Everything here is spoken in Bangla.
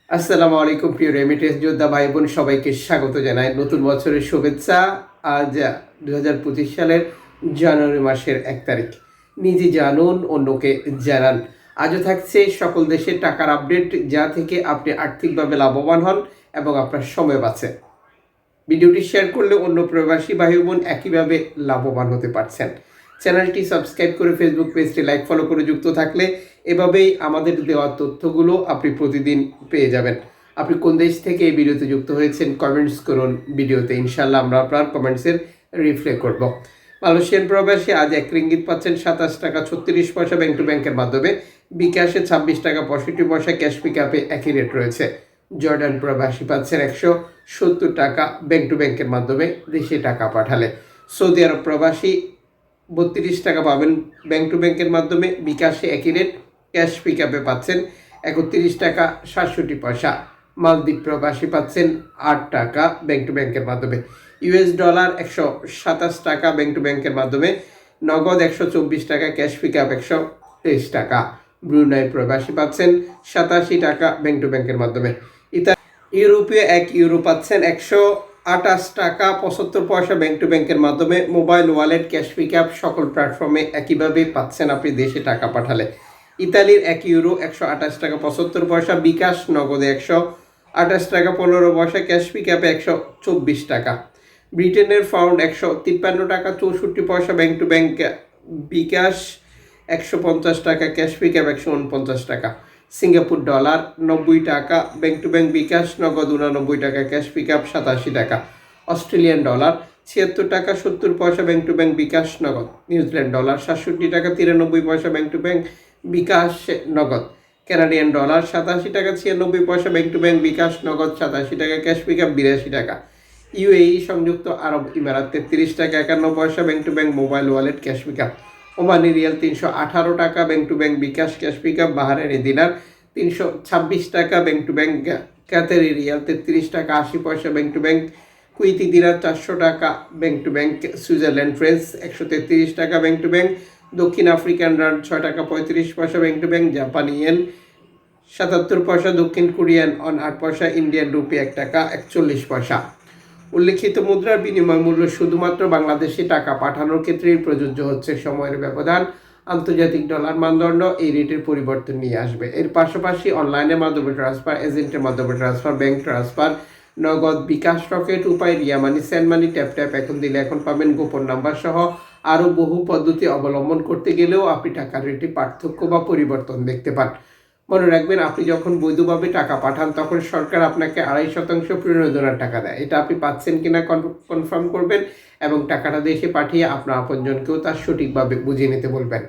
আসসালামু আলাইকুম প্রিয় রেমিটেন্স যোদ্ধা ভাই বোন সবাইকে স্বাগত জানাই নতুন বছরের শুভেচ্ছা। আজ 2025 সালের জানুয়ারি মাসের 1 তারিখ। নিজে জানুন, অন্যকে জানান। আজও থাকছে সকল দেশের টাকার আপডেট, যা থেকে আপনি আর্থিকভাবে লাভবান হন এবং আপনার সময় বাঁচে। ভিডিওটি শেয়ার করলে অন্য প্রবাসী ভাই বোন একইভাবে লাভবান হতে পারছেন। চ্যানেলটি সাবস্ক্রাইব করে ফেসবুক পেজটি লাইক ফলো করে যুক্ত থাকলে এভাবেই আমাদের দেওয়া তথ্যগুলো আপনি প্রতিদিন পেয়ে যাবেন। আপনি কোন দেশ থেকে এই ভিডিওতে যুক্ত হয়েছেন কমেন্টস করুন ভিডিওতে, ইনশাল্লাহ আমরা আপনার কমেন্টসের রিপ্লাই করব। মালয়েশিয়ান প্রবাসী আজ 1 রিঙ্গিত পাচ্ছেন 27 টাকা 36 পয়সা ব্যাংক টু ব্যাংকের মাধ্যমে। বিকাশে 26 টাকা 65 পয়সা, ক্যাশ পিকআপে একই রেট রয়েছে। জর্ডান প্রবাসী পাচ্ছেন 170 টাকা ব্যাংক টু ব্যাংকের মাধ্যমে দেশে টাকা পাঠালে। সৌদি আরব প্রবাসী 32 টাকা পাবেন ব্যাংক টু ব্যাংকের মাধ্যমে। বিকাশে একই রেট, ক্যাশ পিকআপে পাচ্ছেন 31 টাকা 67 পয়সা। মালদ্বীপ প্রবাসী পাচ্ছেন 8 টাকা ব্যাংক টু ব্যাংকের মাধ্যমে। ইউএস ডলার 127 টাকা ব্যাংক টু ব্যাংকের মাধ্যমে। নগদ 124 টাকা, ক্যাশ পিকআপ 123 টাকা। ব্রুনাই প্রবাসী পাচ্ছেন 87 টাকা ব্যাংক টু ব্যাংকের মাধ্যমে। ইউরোপীয় 1 ইউরো পাচ্ছেন 128 টাকা 75 পয়সা ব্যাংক টু ব্যাংকের মাধ্যমে। মোবাইল ওয়ালেট, ক্যাশ পিকআপ সকল প্ল্যাটফর্মে একইভাবে পাচ্ছেন আপনি দেশে টাকা পাঠালে। ইতালির 1 ইউরো 128 টাকা 75 পয়সা। বিকাশ নগদে 128 টাকা 15 পয়সা, ক্যাশ পিকআপে 124 টাকা। ব্রিটেনের পাউন্ড 153 টাকা 64 পয়সা ব্যাংক টু ব্যাংক। বিকাশ 150 টাকা, ক্যাশ পিকআপ 149 টাকা। সিঙ্গাপুর ডলার 90 টাকা ব্যাংক টু ব্যাংক। বিকাশ নগদ 89 টাকা, ক্যাশ পিকআপ 87 টাকা। অস্ট্রেলিয়ান ডলার 76 টাকা 70 পয়সা ব্যাংক টু ব্যাংক। বিকাশ নগদ। নিউজিল্যান্ড ডলার 67 টাকা 93 পয়সা ব্যাংক টু ব্যাংক। বিকাশ নগদ। কানাডিয়ান ডলার 87 টাকা 96 পয়সা ব্যাংক টু ব্যাংক। বিকাশ নগদ 87 টাকা, ক্যাশ পিকআপ 82 টাকা। ইউএই সংযুক্ত আরব ইমারাত 33 টাকা 51 পয়সা bank to bank. Mobile wallet, cash pickup. Omani rial 318 টাকা bank to bank. BKash, cash pickup. Bahraini dinar 326 টাকা bank to bank. Qatari rial 33 টাকা 80 পয়সা bank to bank. Kuwaiti dinar 400 টাকা bank to bank. Switzerland francs 133 টাকা ব্যাংক টু ব্যাংক। দক্ষিণ আফ্রিকান রান্ড 6 টাকা 35 পয়সা ব্যাংক টু ব্যাংক। জাপানি ইয়েন 77 পয়সা। দক্ষিণ কোরিয়ান অন 8 পয়সা। ইন্ডিয়ান রুপি 1 টাকা 41 পয়সা। উল্লেখিত মুদ্রার বিনিময় মূল্য শুধুমাত্র বাংলাদেশে টাকা পাঠানোর ক্ষেত্রেই প্রযোজ্য হচ্ছে। সময়ের ব্যবধান, আন্তর্জাতিক ডলার মানদণ্ড এই রেটের পরিবর্তন নিয়ে আসবে। এর পাশাপাশি অনলাইনের মাধ্যমে ট্রান্সফার, এজেন্টের মাধ্যমে ট্রান্সফার, ব্যাংক ট্রান্সফার, নগদ, বিকাশ, রকেট, উপায়, রিয়া মানি, সেন্ড মানি, ট্যাপ ট্যাপ এখন দিলে এখন পাবেন, গোপন নাম্বার সহ আরও বহু পদ্ধতি অবলম্বন করতে গেলেও আপনি টাকার রেটে পার্থক্য বা পরিবর্তন দেখতে পান। মনে রাখবেন, আপনি যখন বৈধভাবে টাকা পাঠান তখন সরকার আপনাকে 2.5% প্রণোদনার টাকা দেয়। এটা আপনি পাচ্ছেন কিনা কনফার্ম করবেন এবং টাকাটা দেশে পাঠিয়ে আপনার আপনজনকেও তার সঠিকভাবে বুঝিয়ে নিতে বলবেন।